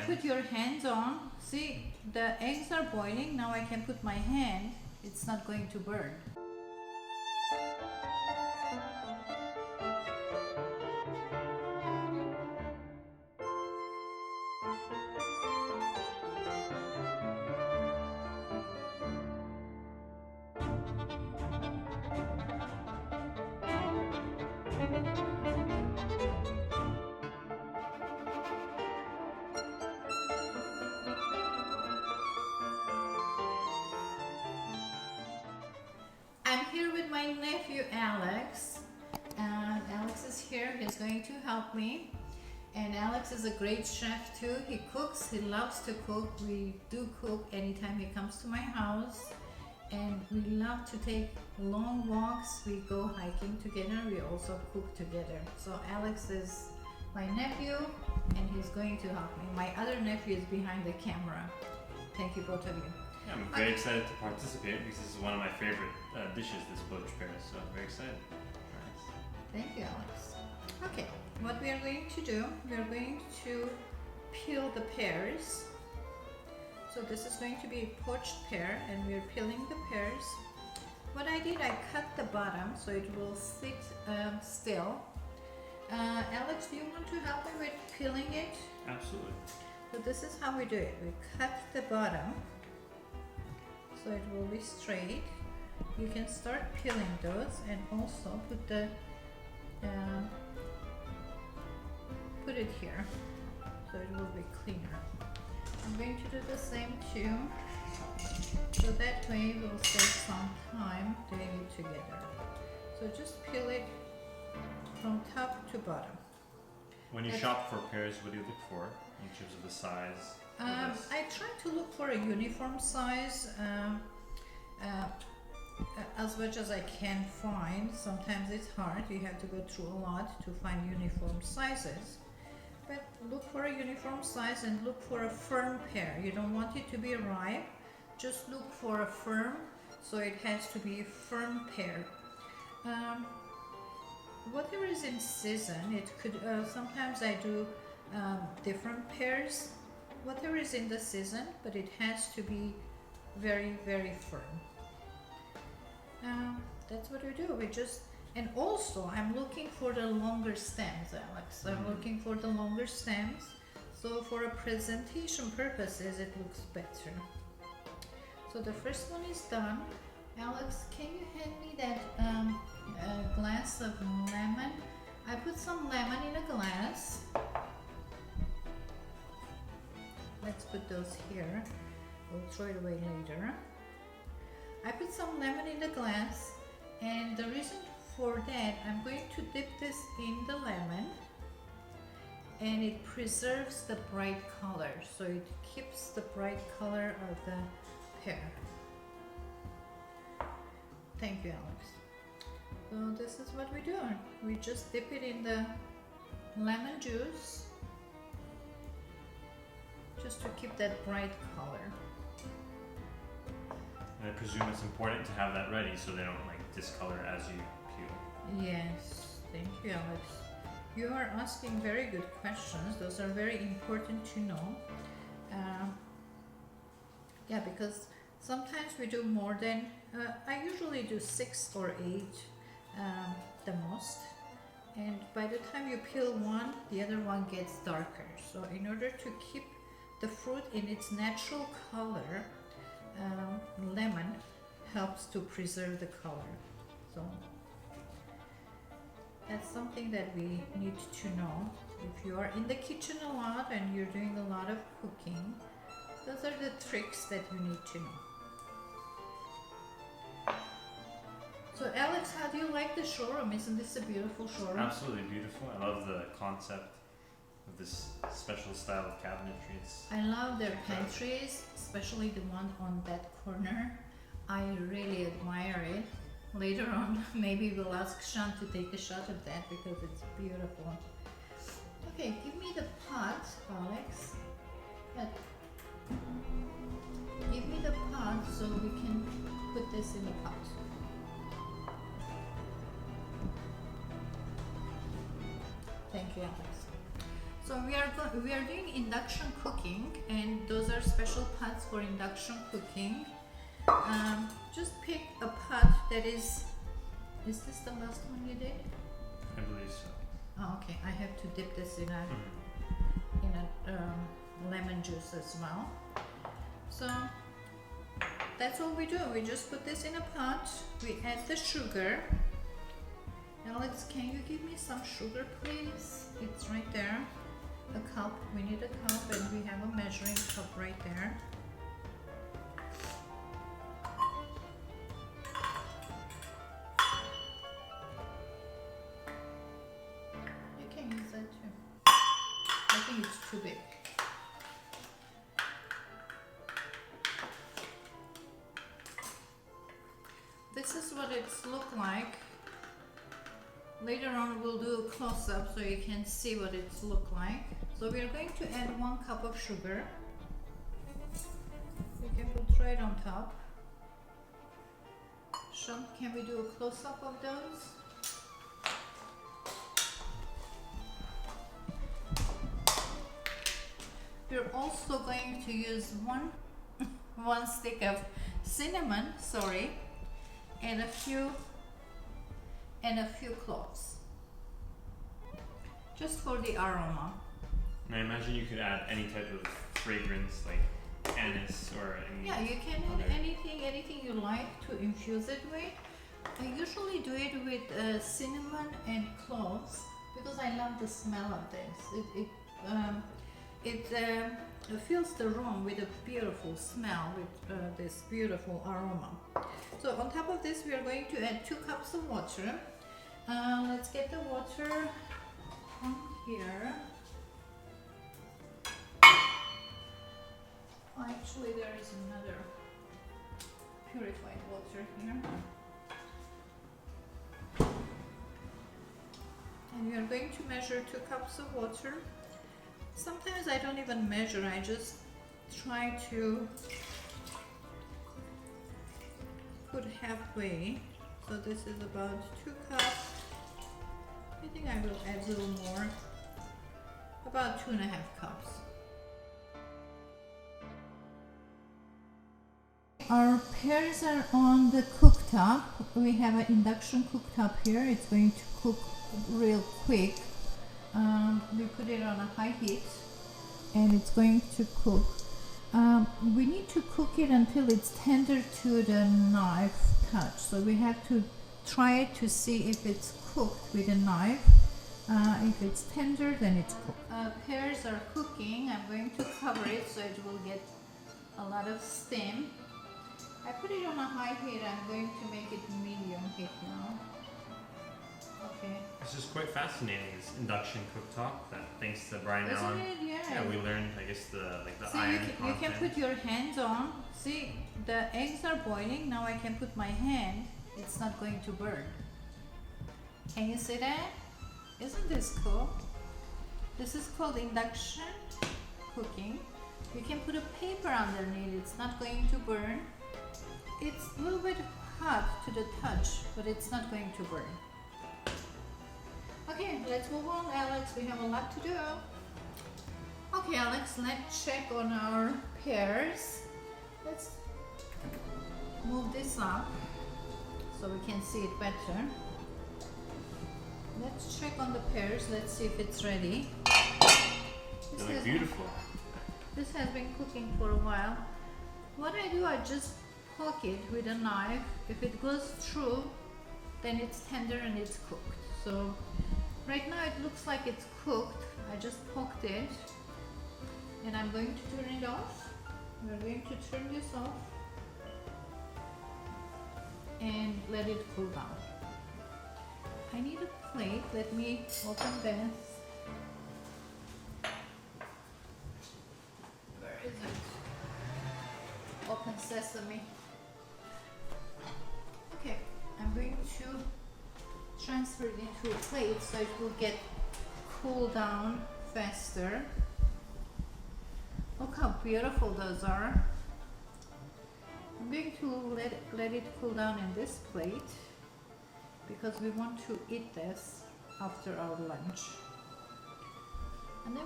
put your hands on, see the eggs are boiling. Now I can put my hand, it's not going to burn. I'm here with my nephew Alex, and Alex is here. He's going to help me. And Alex is a great chef too. He cooks, he loves to cook. We do cook anytime he comes to my house. And we love to take long walks. We go hiking together. We also cook together. So Alex is my nephew and he's going to help me. My other nephew is behind the camera. Thank you both of you. Yeah, I'm very excited to participate because this is one of my favorite dishes, this poached pear, so I'm very excited. Nice. Thank you, Alex. Okay, what we are going to do, we are going to peel the pears. So this is going to be a poached pear and we are peeling the pears. What I did, I cut the bottom so it will sit still. Alex, do you want to help me with peeling it? Absolutely. So this is how we do it. We cut the bottom so it will be straight. You can start peeling those and also put the put it here so it will be cleaner. I'm going to do the same too, so that way we'll save some time doing it together. So just peel it from top to bottom. When you shop for pears, what do you look for in terms of the size? I try to look for a uniform size as much as I can find. Sometimes it's hard, you have to go through a lot to find uniform sizes. But look for a uniform size and look for a firm pear. You don't want it to be ripe, just look for a firm, so it has to be a firm pear. Whatever is in season, it could, sometimes I do different pears. Whatever is in the season, but it has to be very, very firm. That's what we do. We just, and also I'm looking for the longer stems, Alex. I'm looking for the longer stems. So for a presentation purposes, it looks better. So the first one is done. Alex, can you hand me that glass of lemon? I put some lemon in a glass. Let's put those here. We'll throw it away later. I put some lemon in the glass, and the reason for that, I'm going to dip this in the lemon, and it preserves the bright color, so it keeps the bright color of the pear. Thank you, Alex. So this is what we do. We just dip it in the lemon juice just to keep that bright color. And I presume it's important to have that ready so they don't like discolor as you peel. Yes, thank you, Alex. You are asking very good questions. Those are very important to know. Yeah, because sometimes we do more than, I usually do 6 or 8 the most. And by the time you peel one, the other one gets darker. So in order to keep the fruit in its natural color, lemon helps to preserve the color. So that's something that we need to know. If you are in the kitchen a lot and you're doing a lot of cooking, those are the tricks that you need to know. So Alex, how do you like the showroom? Isn't this a beautiful showroom? Absolutely beautiful. I love the concept of this special style of cabinetry. I love their pantries, especially the one on that corner. I really admire it. Later on, maybe we'll ask Sean to take a shot of that because it's beautiful. Okay, give me the pot, Alex. Give me the pot so we can put this in the pot. Thank you, Alex. So we are doing induction cooking, and those are special pots for induction cooking. Just pick a pot that is this the last one you did? I believe so. Oh, okay, I have to dip this in a lemon juice as well. So that's all we do. We just put this in a pot, we add the sugar. Alex, can you give me some sugar please? It's right there. A cup, we need a cup, and we have a measuring cup right there. You can use that too. I think it's too big. This is what it's look like. Later on we'll do a close-up so you can see what it's look like. So we are going to add 1 cup of sugar. You can put right on top. Sean, can we do a close-up of those? We're also going to use one stick of cinnamon, sorry, and a few cloves, just for the aroma. And I imagine you could add any type of fragrance like anise or any. Yeah, you can add anything you like to infuse it with. I usually do it with cinnamon and cloves because I love the smell of this. It fills the room with a beautiful smell, with this beautiful aroma. So on top of this we are going to add 2 cups of water. Let's get the water on here. Oh, actually there is another purified water here. And we are going to measure 2 cups of water. Sometimes I don't even measure, I just try to put halfway. So this is about 2 cups. I think I will add a little more, about 2.5 cups. Our pears are on the cooktop. We have an induction cooktop here. It's going to cook real quick. We put it on a high heat and it's going to cook. We need to cook it until it's tender to the knife touch. So we have to try it to see if it's cooked with a knife. If it's tender, then it's cooked. Pears are cooking. I'm going to cover it so it will get a lot of steam. I put it on a high heat. I'm going to make it medium heat now. Okay. This is quite fascinating, this induction cooktop. That thanks to Brian Isn't Allen. it? Yeah. Yeah, we learned, I guess, the See, iron you can content. put your hands on. See, the eggs are boiling. Now I can put my hand. It's not going to burn. Can you see that? Isn't this cool? This is called induction cooking. You can put a paper underneath. It's not going to burn. It's a little bit hot to the touch, but it's not going to burn. Okay, let's move on, Alex. We have a lot to do. Okay, Alex, let's check on our pears. Let's move this up so we can see it better. Let's check on the pears. Let's see if it's ready. They look beautiful. This has been cooking for a while. What I do, I just poke it with a knife. If it goes through, then it's tender and it's cooked. So right now it looks like it's cooked. I just poked it and I'm going to turn it off. We're going to turn this off and let it cool down. I need a plate. Let me open this. Where is it? Open sesame. Okay, I'm going to transfer it into a plate so it will get cool down faster. Look how beautiful those are. I'm going to let it cool down in this plate because we want to eat this after our lunch. And then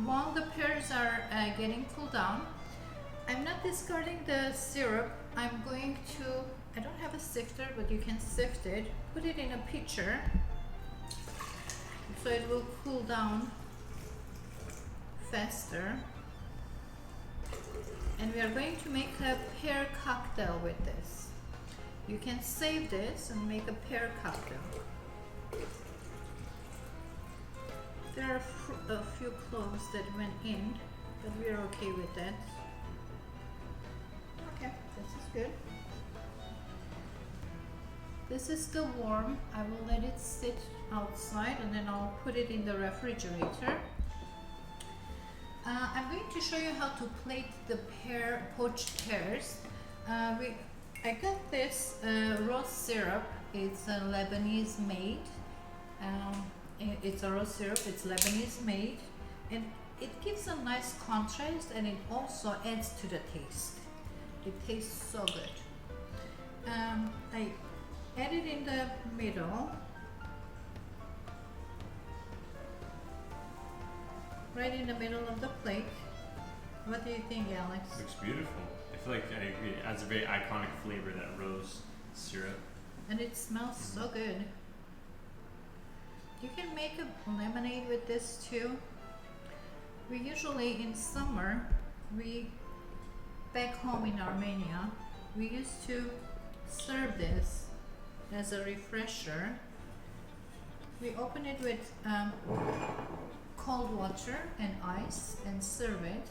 while the pears are getting cooled down, I'm not discarding the syrup. I'm going to, I don't have a sifter, but you can sift it. Put it in a pitcher so it will cool down faster. And we are going to make a pear cocktail with this. You can save this and make a pear cocktail. There are a few cloves that went in, but we are okay with that. Okay, this is good. This is still warm. I will let it sit outside and then I'll put it in the refrigerator. I'm going to show you how to plate the poached pears. I got this rose syrup. It's a Lebanese made. It's a rose syrup. It's Lebanese made, and it gives a nice contrast, and it also adds to the taste. It tastes so good. I add it in the middle. Right in the middle of the plate. What do you think, Alex? Looks beautiful. I feel like I agree. It adds a very iconic flavor, that rose syrup. And it smells so good. You can make a lemonade with this too. We usually in summer, back home in Armenia, we used to serve this as a refresher. We open it with cold water and ice and serve it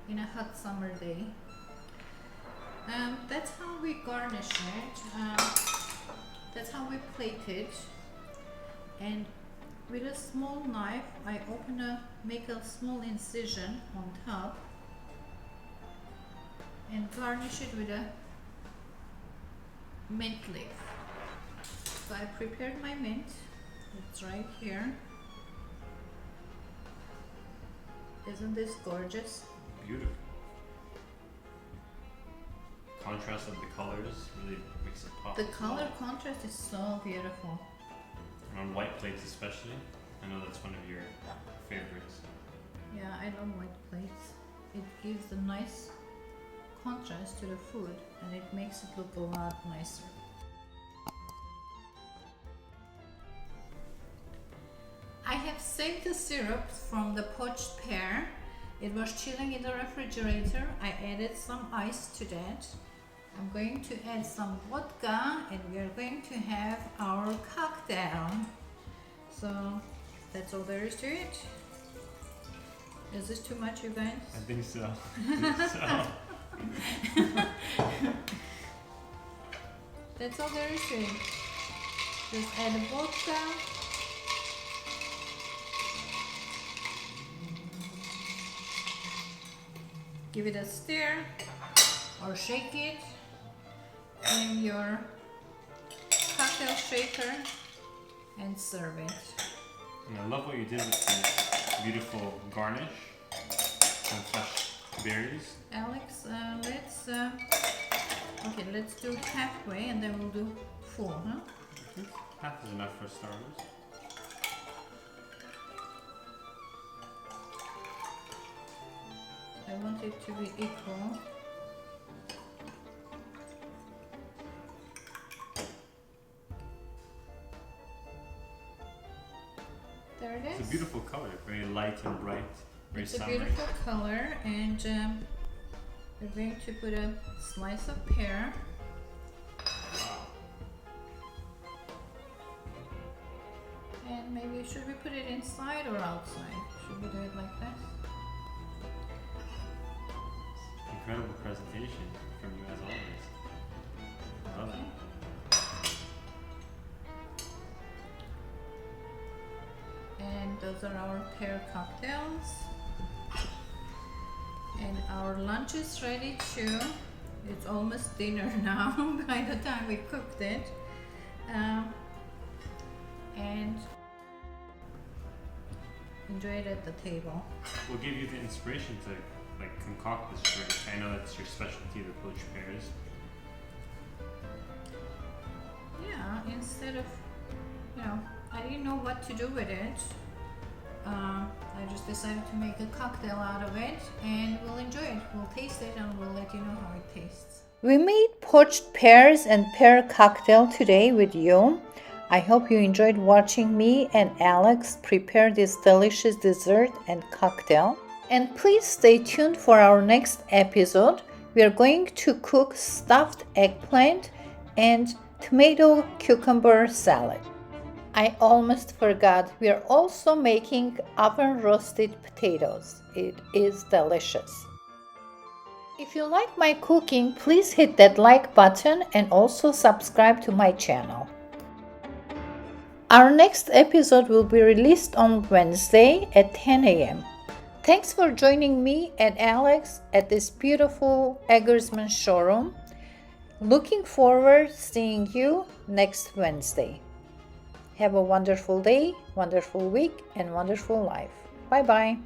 in a hot summer day. That's how we garnish it. That's how we plate it. And with a small knife, I make a small incision on top and garnish it with a mint leaf. So I prepared my mint. It's right here. Isn't this gorgeous? Beautiful. Contrast of the colors really makes it pop. The color contrast is so beautiful. And on white plates especially. I know that's one of your favorites. Yeah, I love white plates. It gives a nice contrast to the food and it makes it look a lot nicer. I have saved the syrup from the poached pear. It was chilling in the refrigerator. I added some ice to that. I'm going to add some vodka and we are going to have our cocktail. So that's all there is to it. Is this too much, you guys? I think so. That's all there is to it. Just add the vodka. Give it a stir or shake it in your cocktail shaker and serve it. And I love what you did with this beautiful garnish. Some fresh berries. Alex, let's do halfway and then we'll do full, huh? I think half is enough for starters. I want it to be equal. There it is. It's a beautiful color, very light and bright, very summery. It's a beautiful color, and we're going to put a slice of pear. Wow. And maybe should we put it inside or outside? Should we do it like that? Incredible presentation from you as always. Love it. And those are our pear cocktails. And our lunch is ready too. It's almost dinner now by the time we cooked it. And enjoy it at the table. We'll give you the inspiration to concoct this drink. I know that's your specialty, the poached pears. Yeah, instead of, I didn't know what to do with it. I just decided to make a cocktail out of it, and we'll enjoy it. We'll taste it and we'll let you know how it tastes. We made poached pears and pear cocktail today with you. I hope you enjoyed watching me and Alex prepare this delicious dessert and cocktail. And please stay tuned for our next episode. We are going to cook stuffed eggplant and tomato cucumber salad. I almost forgot, we are also making oven roasted potatoes. It is delicious. If you like my cooking, please hit that like button and also subscribe to my channel. Our next episode will be released on Wednesday at 10 a.m. Thanks for joining me and Alex at this beautiful Eggersmann Showroom. Looking forward to seeing you next Wednesday. Have a wonderful day, wonderful week, and wonderful life. Bye-bye.